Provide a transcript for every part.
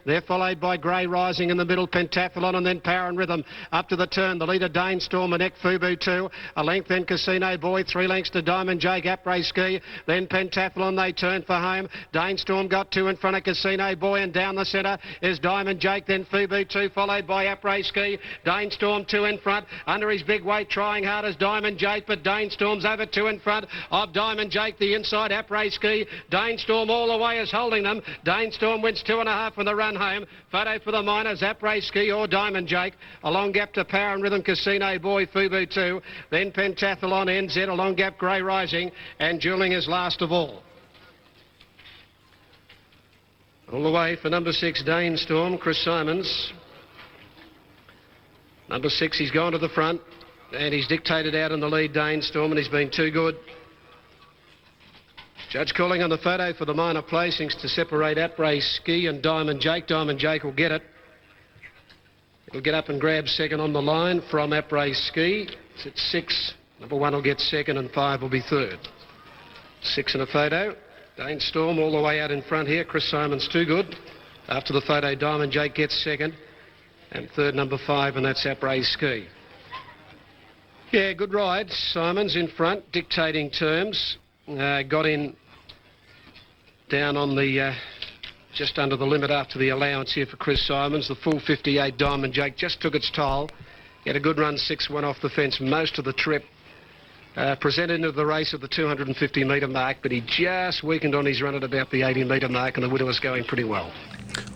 They're followed by Grey Rising in the middle, Pentathlon, and then Power and Rhythm up to the turn. The leader Danestorm, Manek Fubu 2, a length then Casino Boy, 3 lengths to Diamond Jake, Après Ski, then Pentathlon. They turn for home. Danestorm got 2 in front of Casino Boy, and down the centre is Diamond Jake, then Fubu 2, followed by Après Ski. Danestorm 2 in front, under his big weight, trying hard as Diamond Jake, but Danestorm's over 2 in front of Diamond Jake, the inside Après Ski. Danestorm all the way is holding them. Danestorm wins 2.5 from the run home. Photo for the minors, Après Ski or Diamond Jake. A long gap to Power and Rhythm, Casino Boy, Fubu 2. Then Pentathlon, NZ, a long gap, Grey Rising, and Dueling is last of all. All the way for number 6, Danestorm, Chris Simons. Number 6, he's gone to the front, and he's dictated out in the lead, Danestorm, and he's been too good. Judge calling on the photo for the minor placings to separate Après Ski and Diamond Jake. Diamond Jake will get it. It'll get up and grab second on the line from Après Ski. It's at 6. Number 1 will get second and 5 will be third. 6 in a photo. Danestorm all the way out in front here. Chris Simons too good. After the photo, Diamond Jake gets second. And third, number 5, and that's Après Ski. Yeah, good ride. Simons in front, dictating terms. Got in down on the just under the limit after the allowance here for Chris Simons. The full 58 Diamond Jake just took its toll. He had a good run, 6-1 off the fence most of the trip. Presented into the race at the 250 metre mark, but he just weakened on his run at about the 80 metre mark, and the winner was going pretty well.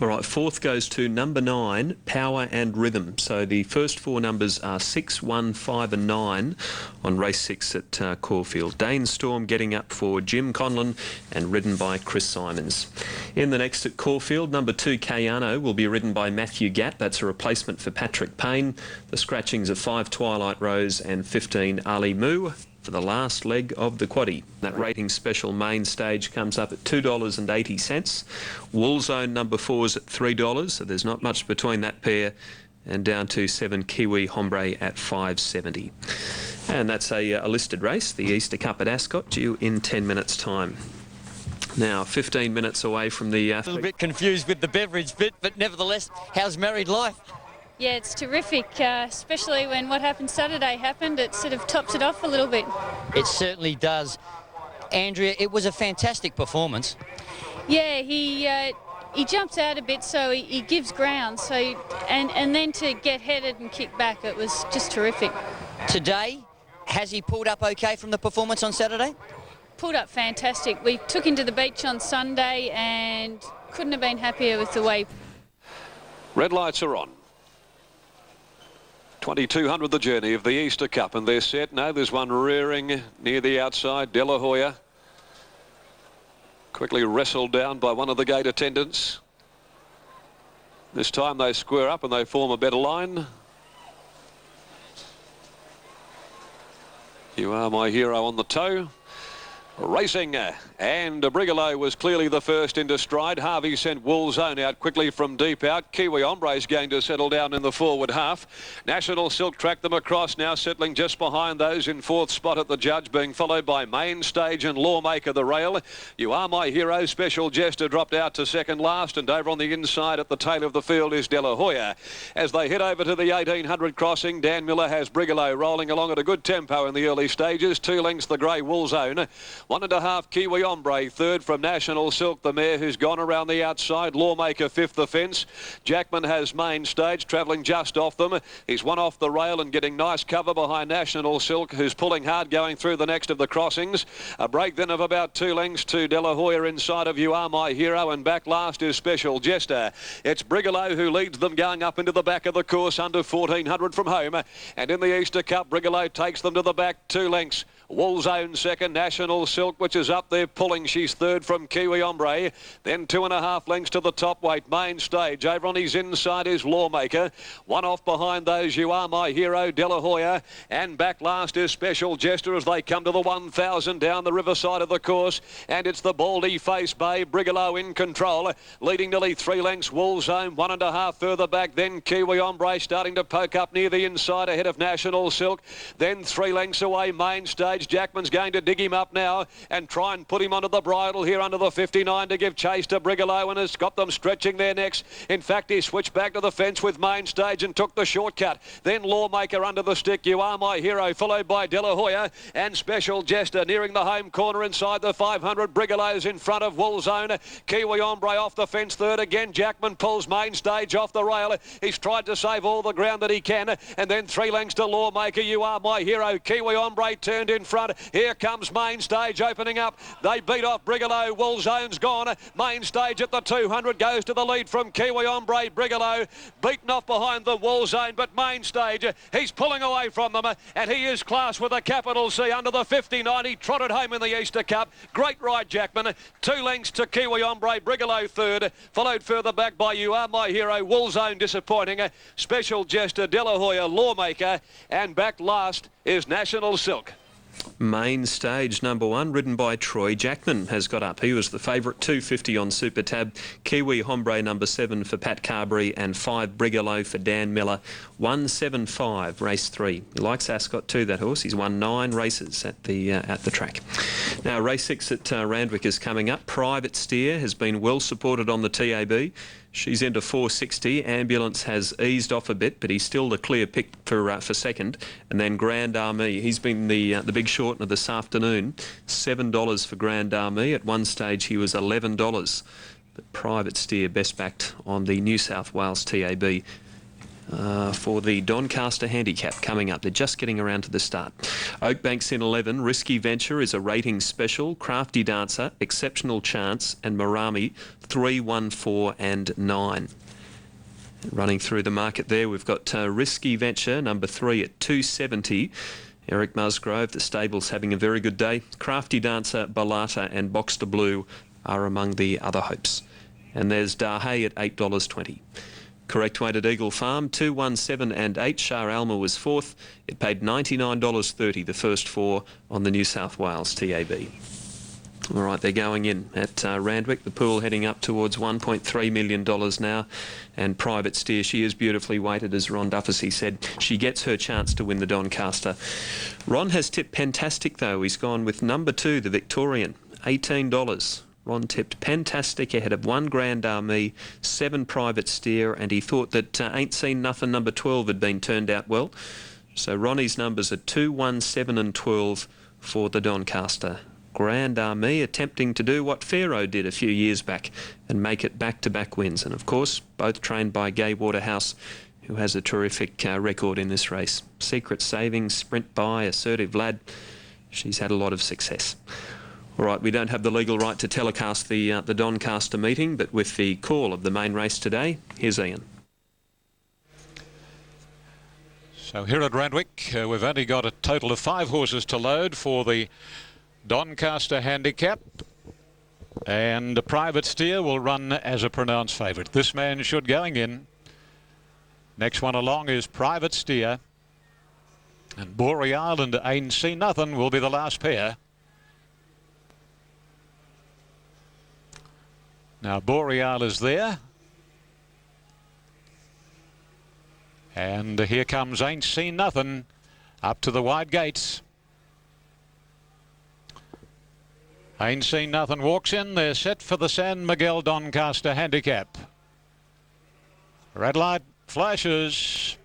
All right, fourth goes to number 9, Power and Rhythm. So the first 4 numbers are 6, 1, 5 and 9 on race 6 at Caulfield. Danestorm getting up for Jim Conlon and ridden by Chris Simons. In the next at Caulfield, number 2, Kayano, will be ridden by Matthew Gatt. That's a replacement for Patrick Payne. The scratchings are 5, Twilight Rose and 15, Ali Moo, for the last leg of the quaddie. That rating special main stage comes up at $2.80. Woolzone number 4 is at $3, so there's not much between that pair, and down to 7 Kiwi Hombre at $5.70. And that's a listed race, the Easter Cup at Ascot, due in 10 minutes' time. Now, 15 minutes away from the... A little bit confused with the beverage bit, but nevertheless, how's married life? Yeah, it's terrific, especially when what happened Saturday happened. It sort of tops it off a little bit. It certainly does. Andrea, it was a fantastic performance. Yeah, he jumps out a bit, so he gives ground. So and then to get headed and kick back, it was just terrific. Today, has he pulled up okay from the performance on Saturday? Pulled up fantastic. We took him to the beach on Sunday and couldn't have been happier with the way. Red lights are on. 2200 the journey of the Easter Cup, and they're set. Now there's one rearing near the outside. De La Hoya quickly wrestled down by one of the gate attendants. This time they square up and they form a better line. You Are My Hero on the toe. Racing, and Brigalow was clearly the first into stride. Harvey sent Woolzone out quickly from deep out. Kiwi Hombre is going to settle down in the forward half. National Silk tracked them across, now settling just behind those in 4th spot at the judge, being followed by Main Stage and Lawmaker the rail. You Are My Hero, Special Jester dropped out to 2nd last, and over on the inside at the tail of the field is De La Hoya. As they head over to the 1800 crossing, Dan Miller has Brigalow rolling along at a good tempo in the early stages. 2 lengths the grey Woolzone. 1.5 Kiwi Hombre, 3rd from National Silk, the mare who's gone around the outside. Lawmaker 5th the fence. Jackman has Main Stage travelling just off them. He's one off the rail and getting nice cover behind National Silk, who's pulling hard going through the next of the crossings. A break then of about 2 lengths to De La Hoya inside of You Are My Hero, and back last is Special Jester. It's Brigalow who leads them going up into the back of the course under 1400 from home, and in the Easter Cup Brigalow takes them to the back 2 lengths. Woolzone 2nd, National Silk, which is up there pulling. She's 3rd from Kiwi Hombre. Then 2.5 lengths to the top weight. Main Stage. Over on his inside is Lawmaker. 1 off behind those, You Are My Hero, De La Hoya. And back last is Special Jester as they come to the 1,000 down the riverside of the course. And it's the Baldy Face Bay. Brigalow in control. Leading nearly 3 lengths. Woolzone 1.5 further back. Then Kiwi Hombre starting to poke up near the inside ahead of National Silk. Then 3 lengths away. Main Stage stage. Jackman's going to dig him up now and try and put him onto the bridle here under the 59 to give chase to Brigalow, and has got them stretching their necks. In fact, he switched back to the fence with Main Stage and took the shortcut. Then Lawmaker under the stick. You Are My Hero, followed by De La Hoya and Special Jester nearing the home corner inside the 500. Brigalow's in front of Woolzone. Kiwi Ombre off the fence third again. Jackman pulls Main Stage off the rail. He's tried to save all the ground that he can, and then 3 lengths to Lawmaker. You Are My Hero. Kiwi Ombre turned in front. Here comes Main Stage opening up. They beat off Brigalow. Woolzone's gone. Main Stage at the 200 goes to the lead from Kiwi Ombre. Brigalow beaten off behind the Woolzone, but Main Stage, he's pulling away from them, and he is class with a capital C under the 59. He trotted home in the Easter Cup. Great ride, Jackman. 2 lengths to Kiwi Ombre. Brigalow third, followed further back by You Are My Hero. Woolzone disappointing. Special Jester, De La Hoya, Lawmaker, and back last is National Silk. Main Stage number 1, ridden by Troy Jackman, has got up. He was the favourite, 250 on Super Tab. Kiwi Hombre number 7 for Pat Carberry, and 5 Brigalow for Dan Miller. 175, race 3. He likes Ascot too, that horse. He's won 9 races at the track. Now race 6 at Randwick is coming up. Private Steer has been well supported on the TAB. She's into 460. Ambulance has eased off a bit, but he's still the clear pick for second. And then Grand Army, he's been the big shortener this afternoon. $7 for Grand Army. At one stage he was $11. But Private Steer best backed on the New South Wales TAB. For the Doncaster Handicap coming up. They're just getting around to the start. Oakbank's in 11. Risky Venture is a rating special. Crafty Dancer, Exceptional Chance, and Marami 3, 1, 4 and 9. Running through the market there, we've got Risky Venture, number 3 at 270. Eric Musgrove, the stable's having a very good day. Crafty Dancer, Balata and Boxster Blue are among the other hopes. And there's Dahay at $8.20. Correct weighted Eagle Farm, 2, 1, 7 and 8. Shah Alma was 4th. It paid $99.30, the first 4 on the New South Wales TAB. All right, they're going in at Randwick. The pool heading up towards $1.3 million now. And Private Steer, she is beautifully weighted, as Ron Dufficy said. She gets her chance to win the Doncaster. Ron has tipped Pentastic, though. He's gone with number 2, the Victorian, $18. Ron tipped Pentastic ahead of 1 Grand Army, 7 Private Steer, and he thought that Ain't Seen Nothing number 12 had been turned out well. So Ronnie's numbers are 2, 1, 7 and 12 for the Doncaster. Grand Army attempting to do what Pharaoh did a few years back and make it back-to-back wins. And of course, both trained by Gay Waterhouse, who has a terrific record in this race. Secret Savings, Sprint By, Assertive Lad. She's had a lot of success. All right, we don't have the legal right to telecast the Doncaster meeting, but with the call of the main race today, here's Ian. So here at Randwick, we've only got a total of 5 horses to load for the Doncaster Handicap. And the Private Steer will run as a pronounced favourite. This man should going in. Next one along is Private Steer. And Boreal and Ain't Seen Nothing will be the last pair. Now Boreal is there. And here comes Ain't Seen Nothing up to the wide gates. Ain't Seen Nothing walks in. They're set for the San Miguel Doncaster Handicap. Red light flashes.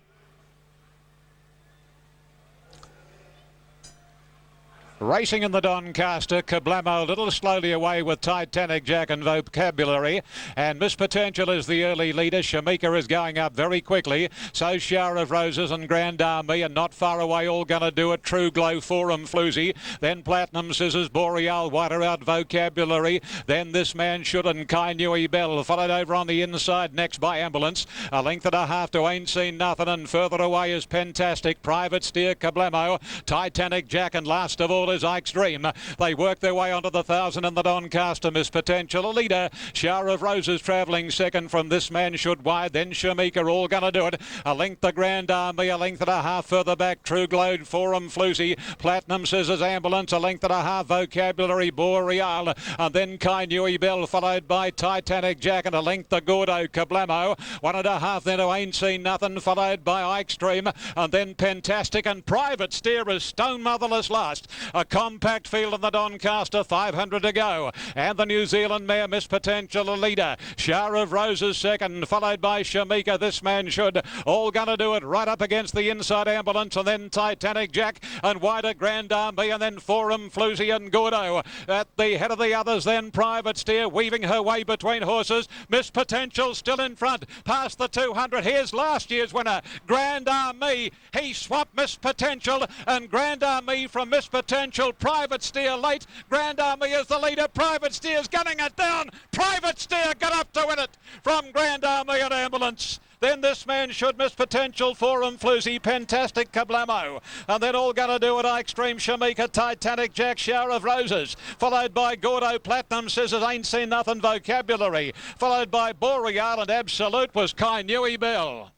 Racing in the Doncaster, Kablamo a little slowly away with Titanic Jack and Vocabulary. And Miss Potential is the early leader. Shamika is going up very quickly. So Shower of Roses and Grand Army, and not far away, all going to do it. True Glow, Forum, Floozy. Then Platinum Scissors, Boreal, Water Out, Vocabulary. Then This Man Should and Kainui Bell. Followed over on the inside next by Ambulance. A length and a half to Ain't Seen Nothing. And further away is Pentastic, Private Steer, Kablamo, Titanic Jack, and last of all is Ike's Dream. They work their way onto the 1,000 in the Doncaster. Miss Potential a leader. Shower of Roses travelling second from This Man Should wide. Then Shamika, all going to do it. A length the Grand Army, a length and a half further back. True Glow, Forum, Floozy, Platinum Scissors, Ambulance, a length and a half. Vocabulary, Boreal, and then Kainui Bell, followed by Titanic Jack, and a length the Gordo, Kablamo. 1.5 then to Ain't Seen Nothing, followed by Ike's Dream, and then Pentastic, and Private Steer is Stone Motherless last. A compact field in the Doncaster, 500 to go. And the New Zealand mare, Miss Potential, a leader. Shower of Roses second, followed by Shamika. This man should. All gonna do it right up against the inside ambulance, and then Titanic Jack, and wider Grand Army, and then Forum Floozy and Gordo. At the head of the others, then Private Steer, weaving her way between horses. Miss Potential still in front, past the 200. Here's last year's winner, Grand Army. He swapped Miss Potential, and Grand Army from Miss Potential. Private Steer late. Grand Army is the leader. Private Steer's gunning it down. Private Steer got up to win it from Grand Army and ambulance. Then this man should, Miss Potential, Forum Floozy, Fantastic Kablamo. And then all gonna do it, Extreme Shamika, Titanic Jack, Shower of Roses. Followed by Gordo, Platinum Scissors, Ain't Seen Nothing, Vocabulary. Followed by Boreal, and Absolute was Kainui Bell.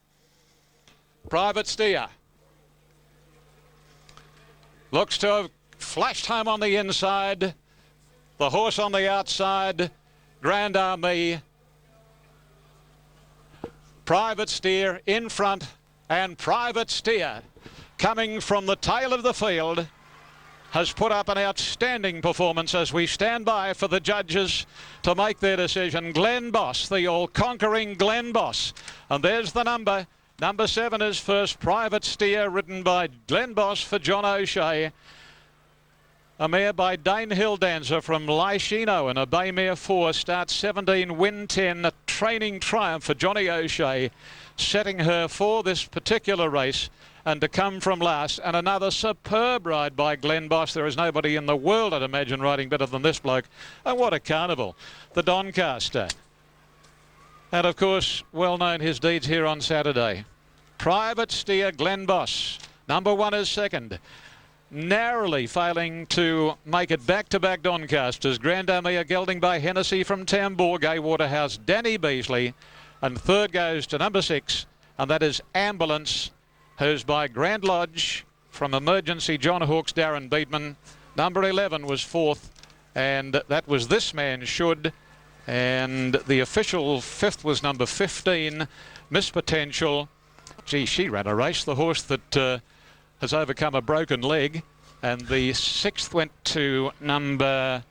Private Steer looks to have flashed home on the inside. The horse on the outside, Grand Army. Private Steer in front, and Private Steer, coming from the tail of the field, has put up an outstanding performance as we stand by for the judges to make their decision. Glenn Boss, the all-conquering Glenn Boss. And there's the number. Number 7 is first, Private Steer, ridden by Glenn Boss for John O'Shea. A mare by Danehill Dancer from Lyshino, and a bay mare 4, starts 17, win 10, a training triumph for Johnny O'Shea, setting her for this particular race and to come from last. And another superb ride by Glenn Boss. There is nobody in the world, I'd imagine, riding better than this bloke. And what a carnival. The Doncaster. And of course, well known his deeds here on Saturday. Private Steer, Glenn Boss. Number 1 is second. Narrowly failing to make it back-to-back Doncasters. Grand Army gelding by Hennessy from Tambour, Gay Waterhouse, Danny Beasley. And third goes to number 6, and that is Ambulance, who's by Grand Lodge from Emergency, John Hawkes, Darren Beatman. Number 11 was fourth, and that was This Man Should. And the official 5th was number 15, Miss Potential. Gee, she ran a race, the horse that has overcome a broken leg. And the 6th went to number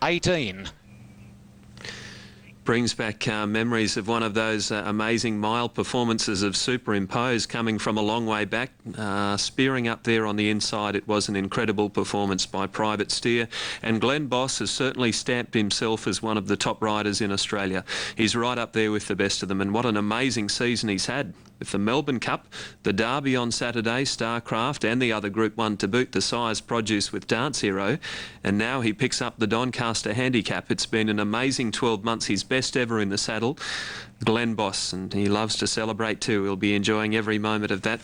18. Brings back memories of one of those amazing mile performances of Superimpose, coming from a long way back, spearing up there on the inside. It was an incredible performance by Private Steer, and Glenn Boss has certainly stamped himself as one of the top riders in Australia. He's right up there with the best of them, and what an amazing season he's had with the Melbourne Cup, the Derby on Saturday, Starcraft, and the other Group 1 to boot, the Sires Produce with Dance Hero, and now he picks up the Doncaster Handicap. It's been an amazing 12 months. He's best ever in the saddle, Glenn Boss, and he loves to celebrate too. He'll be enjoying every moment of that.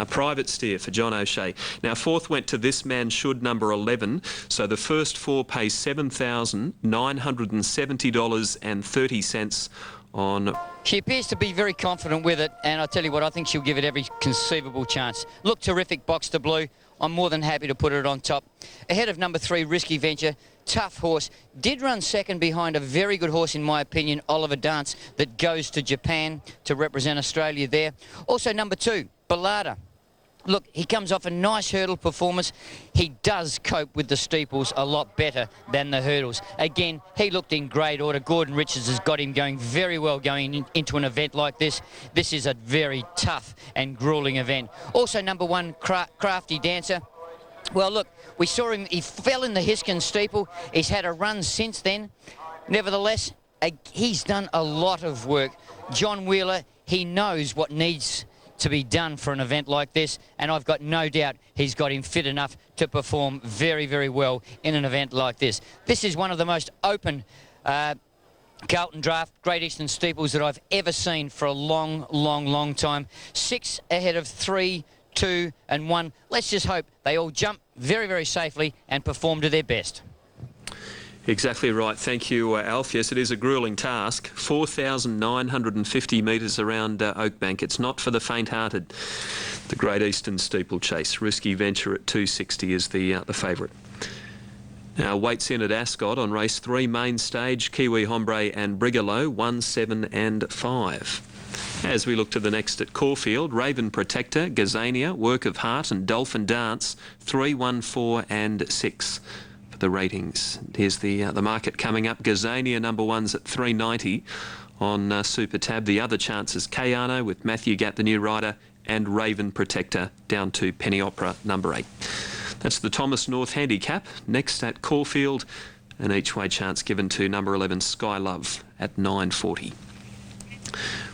Private Steer for John O'Shea. Now 4th went to This Man Should, number 11. So the first 4 pay $7,970.30 on. She appears to be very confident with it, and I tell you what, I think she'll give it every conceivable chance. Look terrific, Box to Blue. I'm more than happy to put it on top. Ahead of number 3, Risky Venture. Tough horse. Did run second behind a very good horse, in my opinion, Oliver Dance, that goes to Japan to represent Australia there. Also number 2, Ballada. Look, he comes off a nice hurdle performance. He does cope with the steeples a lot better than the hurdles. Again, he looked in great order. Gordon Richards has got him going very well going into an event like this. This is a very tough and grueling event. Also number 1, Crafty Dancer. Well, look, we saw him. He fell in the Hiskin steeple. He's had a run since then. Nevertheless, he's done a lot of work. John Wheeler, he knows what needs to be done for an event like this, and I've got no doubt he's got him fit enough to perform very, very well in an event like this. This is one of the most open Carlton Draft Great Eastern Steeples that I've ever seen for a long, long, long time. 6 ahead of 3, 2 and 1. Let's just hope they all jump very, very safely and perform to their best. Exactly right. Thank you, Alf. Yes, it is a gruelling task. 4,950 metres around Oakbank. It's not for the faint-hearted. The Great Eastern Steeplechase. Risky Venture at 260 is the favourite. Now, weights in at Ascot on race 3, main stage, Kiwi Hombre and Brigalow, 1, 7 and 5. As we look to the next at Caulfield, Raven Protector, Gazania, Work of Heart and Dolphin Dance, 3, 1, 4 and 6 for the ratings. Here's the market coming up. Gazania number 1's at 390 on Super Tab. The other chances, Kayano with Matthew Gatt, the new rider, and Raven Protector down to Penny Opera number 8. That's the Thomas North handicap. Next at Caulfield, an each way chance given to number 11 Sky Love at 940.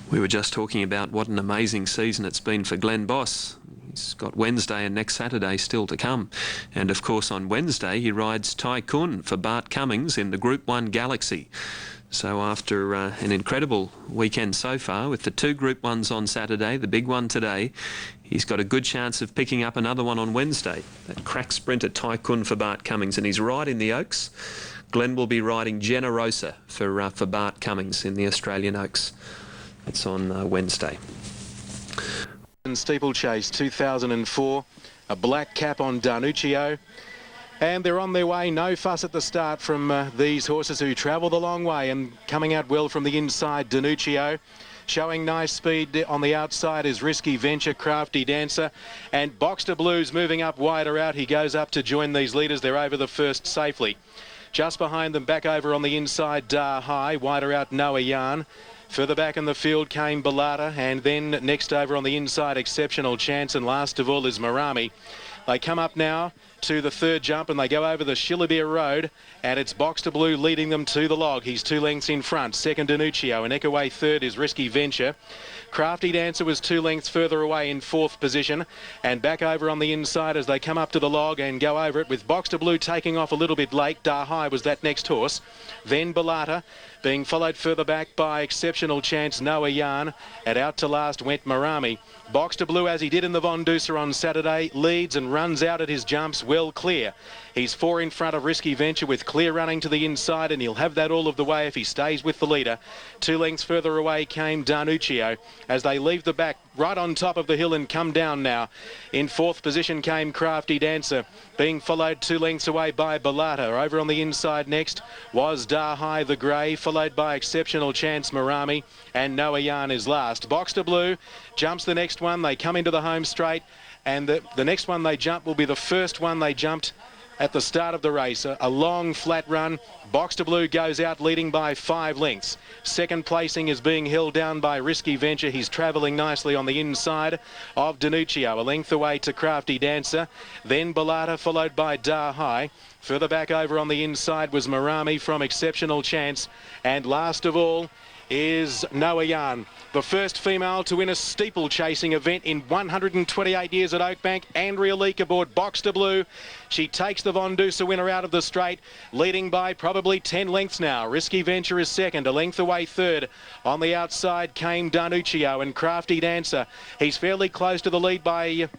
We were just talking about what an amazing season it's been for Glenn Boss. He's got Wednesday and next Saturday still to come. And of course on Wednesday he rides Tycoon for Bart Cummings in the Group 1 Galaxy. So after an incredible weekend so far with the 2 Group 1s on Saturday, the big one today, he's got a good chance of picking up another one on Wednesday. That crack sprinter Tycoon for Bart Cummings, and he's right in the Oaks. Glenn will be riding Generosa for Bart Cummings in the Australian Oaks. It's on Wednesday. Steeplechase 2004, a black cap on Danuccio, and they're on their way. No fuss at the start from these horses who travel the long way, and coming out well from the inside, Danuccio. Showing nice speed on the outside is Risky Venture, Crafty Dancer, and Boxster Blues moving up wider out. He goes up to join these leaders. They're over the first safely. Just behind them, back over on the inside, Dar High, wider out Noah Yarn. Further back in the field came Bellotta, and then next over on the inside, Exceptional Chance, and last of all is Marami. They come up now to the third jump and they go over the Shillabere Road, and it's Boxster Blue leading them to the log. He's 2 lengths in front. Second, Danuccio, and Eckaway third is Risky Venture. Crafty Dancer was 2 lengths further away in 4th position, and back over on the inside as they come up to the log and go over it, with Boxster Blue taking off a little bit late. Dar High was that next horse. Then Bellotta, being followed further back by Exceptional Chance, Noah Yarn, and out to last went Marami. Boxster Blue, as he did in the Von Deucer on Saturday, leads and runs out at his jumps well clear. He's 4 in front of Risky Venture with clear running to the inside, and he'll have that all of the way if he stays with the leader. 2 lengths further away came Danuccio as they leave the back right on top of the hill and come down now. In 4th position came Crafty Dancer, being followed 2 lengths away by Bellotta. Over on the inside next was Dar High the Grey, followed by Exceptional Chance, Marami, and Noah Yarn is last. Boxster Blue jumps the next one. They come into the home straight, and the next one they jump will be the first one they jumped at the start of the race. A long flat run. Boxster Blue goes out leading by 5 lengths. Second placing is being held down by Risky Venture. He's travelling nicely on the inside of Danuccio, a length away to Crafty Dancer. Then Bellotta, followed by Dar High. Further back over on the inside was Marami from Exceptional Chance. And last of all is Noah Yarn, the first female to win a steeplechasing event in 128 years at Oakbank. Andrea Leake aboard Boxster Blue. She takes the Von Deucer winner out of the straight, leading by probably 10 lengths now. Risky Venture is second, a length away third. On the outside came Danuccio and Crafty Dancer. He's fairly close to the lead by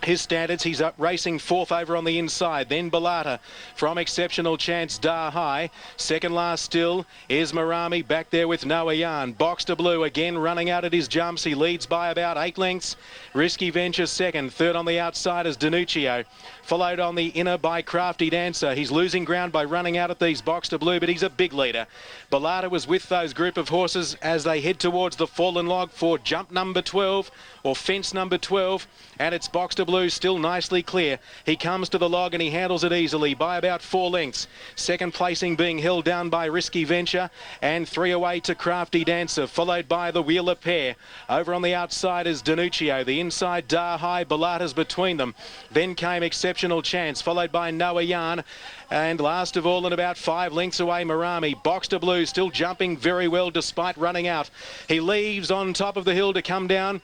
his standards. He's up racing 4th over on the inside. Then Bellotta from Exceptional Chance, Dar High. Second last still is Marami back there with Noah Yarn. Boxster Blue again running out at his jumps. He leads by about 8 lengths. Risky Venture second. Third on the outside is Danuccio, followed on the inner by Crafty Dancer. He's losing ground by running out at these Boxster Blue, but he's a big leader. Bellotta was with those group of horses as they head towards the fallen log for jump number 12 or fence number 12, and it's Boxster Blue still nicely clear. He comes to the log and he handles it easily by about 4 lengths. Second placing being held down by Risky Venture, and 3 away to Crafty Dancer, followed by the Wheeler pair. Over on the outside is Danuccio, the inside Dar High, Bellotta's between them. Then came Exceptional Chance, followed by Noah Yarn, and last of all and about 5 lengths away Marami. Boxster Blue still jumping very well despite running out. He leaves on top of the hill to come down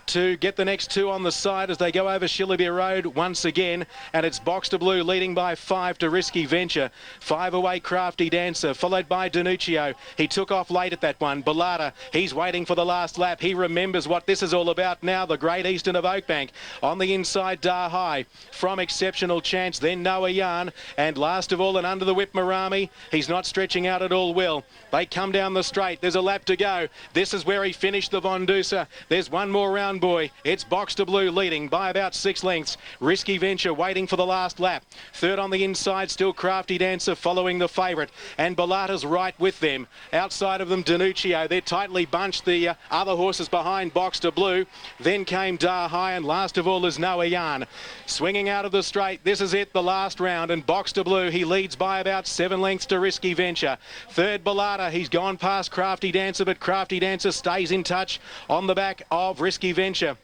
to get the next 2 on the side as they go over Shillabere Road once again, and it's Boxster Blue leading by 5 to Risky Venture. 5 away Crafty Dancer, followed by Danuccio. He took off late at that one. Bellotta, he's waiting for the last lap. He remembers what this is all about now, the Great Eastern of Oakbank. On the inside, Dar High from Exceptional Chance, then Noah Yarn, and last Last of all, and under the whip, Marami. He's not stretching out at all well. They come down the straight. There's a lap to go. This is where he finished the Von Duser. There's one more round, boy. It's Box to Blue leading by about 6 lengths. Risky Venture waiting for the last lap. Third on the inside, still Crafty Dancer following the favourite. And Bellata's right with them. Outside of them, Danuccio. They're tightly bunched, the other horses behind Box to Blue. Then came Dar High, and last of all is Noah Yarn. Swinging out of the straight. This is it, the last round. And Box to Blue, he leads by about 7 lengths to Risky Venture. Third, Bellata. He's gone past Crafty Dancer, but Crafty Dancer stays in touch on the back of Risky Venture.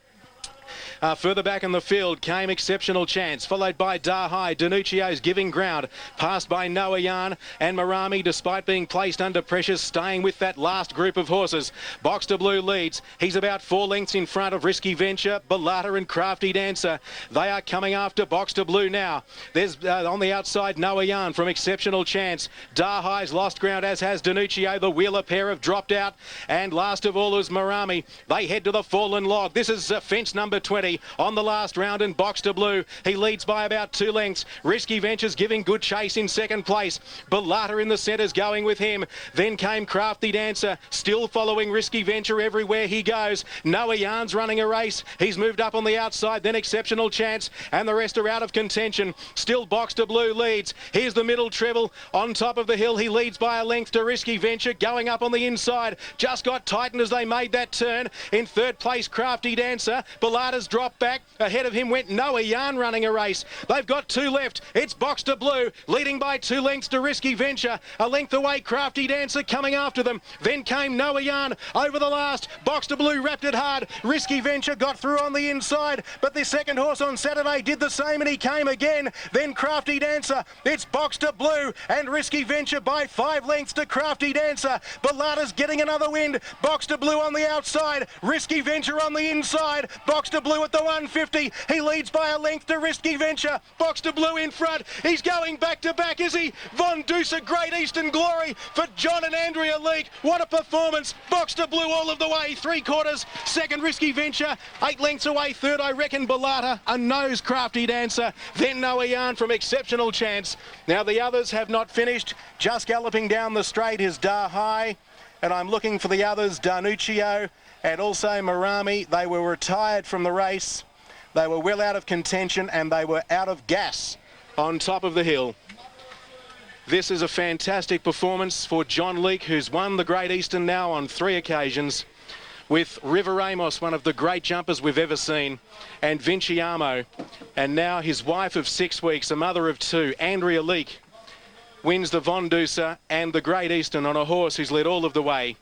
Further back in the field came Exceptional Chance, followed by Dar High. Danuccio's giving ground, passed by Noah Yarn, and Marami, despite being placed under pressure, staying with that last group of horses. Box to Blue leads. He's about 4 lengths in front of Risky Venture, Bellata and Crafty Dancer. They are coming after Box to Blue now. There's on the outside Noah Yarn from Exceptional Chance. Dar High's lost ground, as has Danuccio. The Wheeler pair have dropped out, and last of all is Marami. They head to the fallen log. This is fence number 20 on the last round, and Box to Blue, he leads by about 2 lengths. Risky Ventures giving good chase in second place. Bellata in the centres going with him. Then came Crafty Dancer, still following Risky Venture everywhere he goes. Noah Yarn's running a race. He's moved up on the outside, then Exceptional Chance, and the rest are out of contention. Still Box to Blue leads. Here's the middle treble on top of the hill. He leads by a length to Risky Venture, going up on the inside. Just got tightened as they made that turn. In third place, Crafty Dancer. Bellata's dropped back. Ahead of him went Noah Yarn running a race. They've got 2 left. It's Box to Blue leading by 2 lengths to Risky Venture. A length away, Crafty Dancer coming after them. Then came Noah Yarn over the last. Box to Blue wrapped it hard. Risky Venture got through on the inside, but the second horse on Saturday did the same, and he came again. Then Crafty Dancer. It's Box to Blue and Risky Venture by 5 lengths to Crafty Dancer. Bellata's getting another wind. Box to Blue on the outside. Risky Venture on the inside. Box to Blue at the 150. He leads by a length to Risky Venture. Box to Blue in front. He's going back to back, is he? Von Duser, Great Eastern Glory for John and Andrea Leake. What a performance. Box to Blue all of the way. 3/4. Second, Risky Venture. 8 lengths away. Third, I reckon, Bellata. A nose, Crafty Dancer. Then Noah Yarn from Exceptional Chance. Now the others have not finished. Just galloping down the straight is Dar High. And I'm looking for the others, Danuccio and also Marami. They were retired from the race. They were well out of contention, and they were out of gas on top of the hill. This is a fantastic performance for John Leake, who's won the Great Eastern now on 3 occasions, with River Amos, one of the great jumpers we've ever seen, and Vinciamo, and now his wife of 6 weeks, a mother of 2, Andrea Leake, wins the Von Duser and the Great Eastern on a horse who's led all of the way.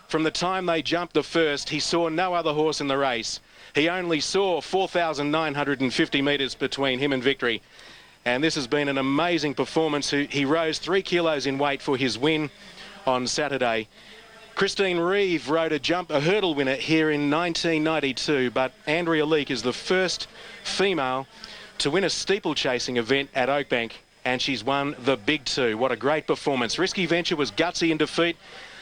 From the time they jumped the first, he saw no other horse in the race. He only saw 4,950 metres between him and victory. And this has been an amazing performance. He rose 3 kilos in weight for his win on Saturday. Christine Reeve rode a hurdle winner here in 1992, but Andrea Leake is the first female to win a steeplechasing event at Oakbank, and she's won the Big 2. What a great performance. Risky Venture was gutsy in defeat.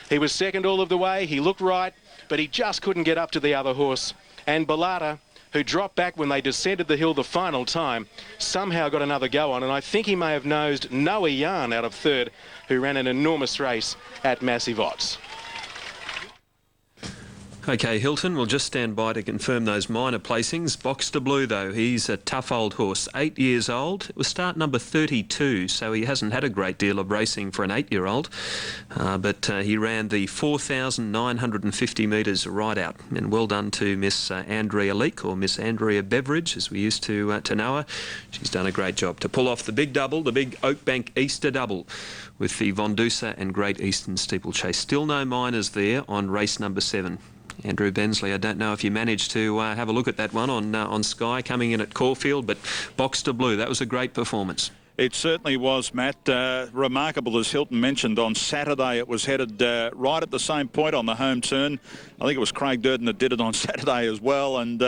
He was second all of the way. He looked right, but he just couldn't get up to the other horse. And Bellata, who dropped back when they descended the hill the final time, somehow got another go on, and I think he may have nosed Noah Yarn out of third, who ran an enormous race at massive odds. OK, Hilton, we'll just stand by to confirm those minor placings. Box to Blue, though, he's a tough old horse, 8 years old. It was start number 32, so he hasn't had a great deal of racing for an 8-year-old. But he ran the 4,950 metres right out. And well done to Miss Andrea Leake, or Miss Andrea Beveridge, as we used to know her. She's done a great job to pull off the big double, the big Oakbank Easter double, with the Von Duser and Great Eastern steeplechase. Still no minors there on race number 7. Andrew Bensley, I don't know if you managed to have a look at that one on Sky coming in at Caulfield, but Box to Blue, that was a great performance. It certainly was, Matt. Remarkable, as Hilton mentioned, on Saturday it was headed right at the same point on the home turn. I think it was Craig Durden that did it on Saturday as well, and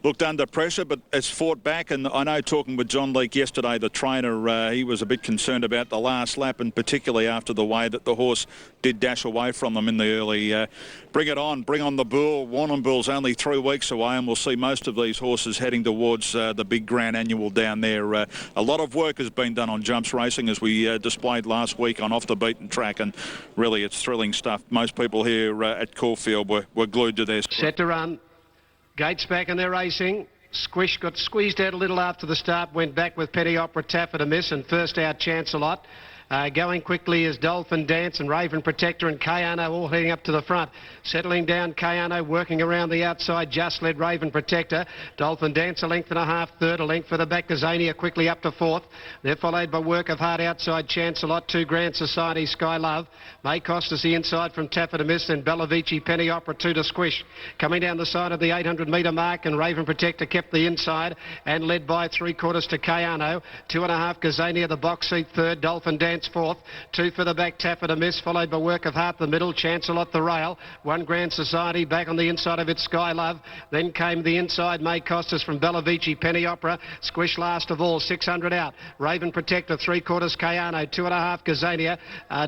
looked under pressure, but it's fought back. And I know, talking with John Leake yesterday, the trainer, he was a bit concerned about the last lap, and particularly after the way that the horse did dash away from them in the early. Bring it on, bring on the bull. Warrnambool's only 3 weeks away, and we'll see most of these horses heading towards the big Grand Annual down there. A lot of work has been done on jumps racing, as we displayed last week on Off the Beaten Track, and really it's thrilling stuff. Most people here at Caulfield were glued to their screen. Set to run. Gates back in their racing. Squish got squeezed out a little after the start, went back with Petty Opera, Taffet a miss, and first out Chancelot. Going quickly is Dolphin Dance and Raven Protector and Kayano all heading up to the front. Settling down, Kayano working around the outside, just led Raven Protector. Dolphin Dance a length and a half, third, a length for the back. Gazania quickly up to fourth. They're followed by Work of Heart outside, Chancelot, 2 Grand Society, Sky Love. May cost us the inside from Taffet a miss, then Bellavici, Penny Opera, 2 to Squish. Coming down the side of the 800 metre mark, and Raven Protector kept the inside and led by 3/4 to Kayano. 2.5 Gazania, the box seat third, Dolphin Dance fourth. 2 for the back, Taffet a miss, followed by Work of Heart the middle, Chancelot the rail. 1 Grand Society back on the inside of it, Sky Love. Then came the inside, May cost us from Bellavici, Penny Opera. Squish last of all, 600 out. Raven Protector, 3/4 Kayano, 2.5 Gazania.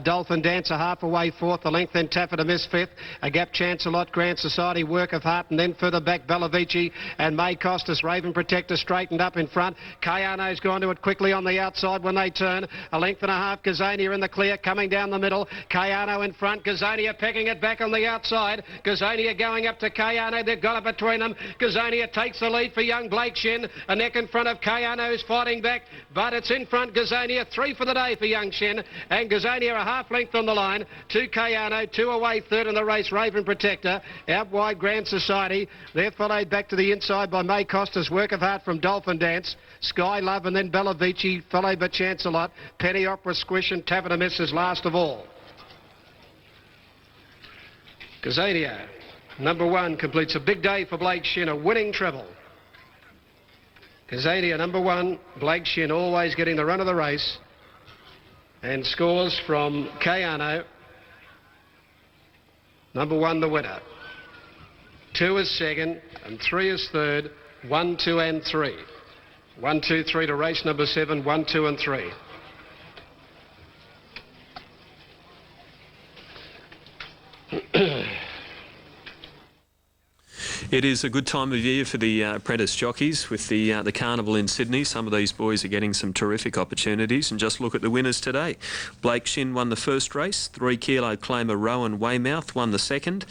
Dolphin Dance a half away fourth, the length then Taffet a miss fifth. A gap Chancelot, Grand Society, Work of Heart, and then further back Bellavici and May cost us. Raven Protector straightened up in front. Kayano's gone to it quickly on the outside when they turn. A length and a half Gazania in the clear, coming down the middle. Kayano in front, Gazania pecking it back on the outside. Gazania going up to Kayano, they've got it between them. Gazania takes the lead for young Blake Shin. A neck in front of Kayano, who's fighting back, but it's in front, Gazania. 3 for the day for young Shin, and Gazania a half length on the line. 2 Kayano, 2 away third in the race, Raven Protector. Out wide, Grand Society. They're followed back to the inside by May Costas, Work of Heart from Dolphin Dance. Sky Love and then Bellavici, followed by Chancelot. Penny Opera, Squish and Taffet a miss is last of all. Gazania, number 1, completes a big day for Blake Shin, a winning treble. Gazania, number 1, Blake Shin always getting the run of the race, and scores from Kayano. Number 1, the winner. 2 is second, and 3 is third. 1, 2 and 3. 1, 2, 3 to race number 7, 1, 2 and 3. It is a good time of year for the apprentice jockeys with the carnival in Sydney. Some of these boys are getting some terrific opportunities, and just look at the winners today. Blake Shin won the first race. 3 Kilo Claimer Rowan Weymouth won the second.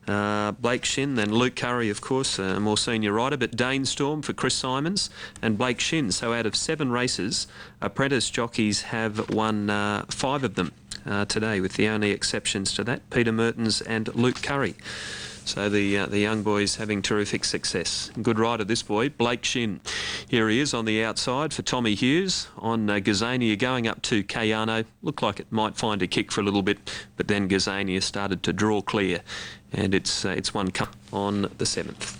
Blake Shin, then Luke Curry, of course, a more senior rider, but Dane Storm for Chris Simons and Blake Shin. So out of 7 races, apprentice jockeys have won 5 of them today, with the only exceptions to that, Peter Mertens and Luke Curry. So the young boys having terrific success. Good rider, this boy, Blake Shin. Here he is on the outside for Tommy Hughes. On Gazania going up to Kayano. Looked like it might find a kick for a little bit, but then Gazania started to draw clear, and it's one on the 7th.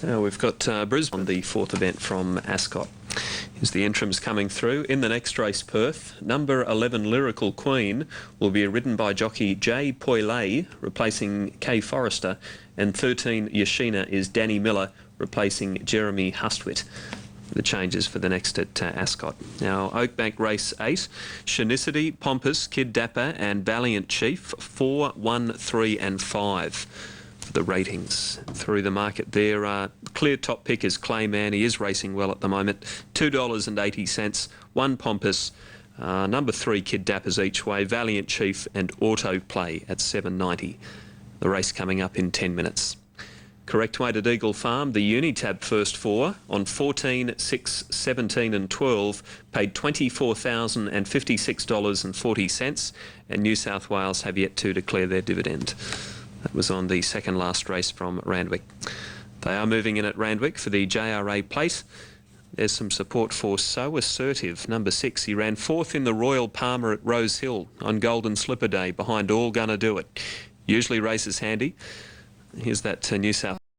Now we've got Brisbane, the 4th event from Ascot. Here's the interims coming through. In the next race, Perth, number 11 Lyrical Queen will be ridden by jockey Jay Poilay, replacing Kay Forrester, and 13 Yashina is Danny Miller, replacing Jeremy Hustwit. The changes for the next at Ascot. Now, Oakbank race 8, Shanicity, Pompous, Kid Dapper and Valiant Chief, 4, 1, 3 and 5. The ratings through the market there. Clear top pick is Clayman. He is racing well at the moment. $2.80. 1 Pompous. Number 3 Kid Dappers each way. Valiant Chief and Auto Play at $7.90. The race coming up in 10 minutes. Correct weight at Eagle Farm. The Unitab first 4 on 14, 6, 17 and 12 paid $24,056.40, and New South Wales have yet to declare their dividend. That was on the second last race from Randwick. They are moving in at Randwick for the JRA plate. There's some support for So Assertive, number 6. He ran 4th in the Royal Palmer at Rose Hill on Golden Slipper Day behind All Gonna Do It. Usually races handy. Here's that New South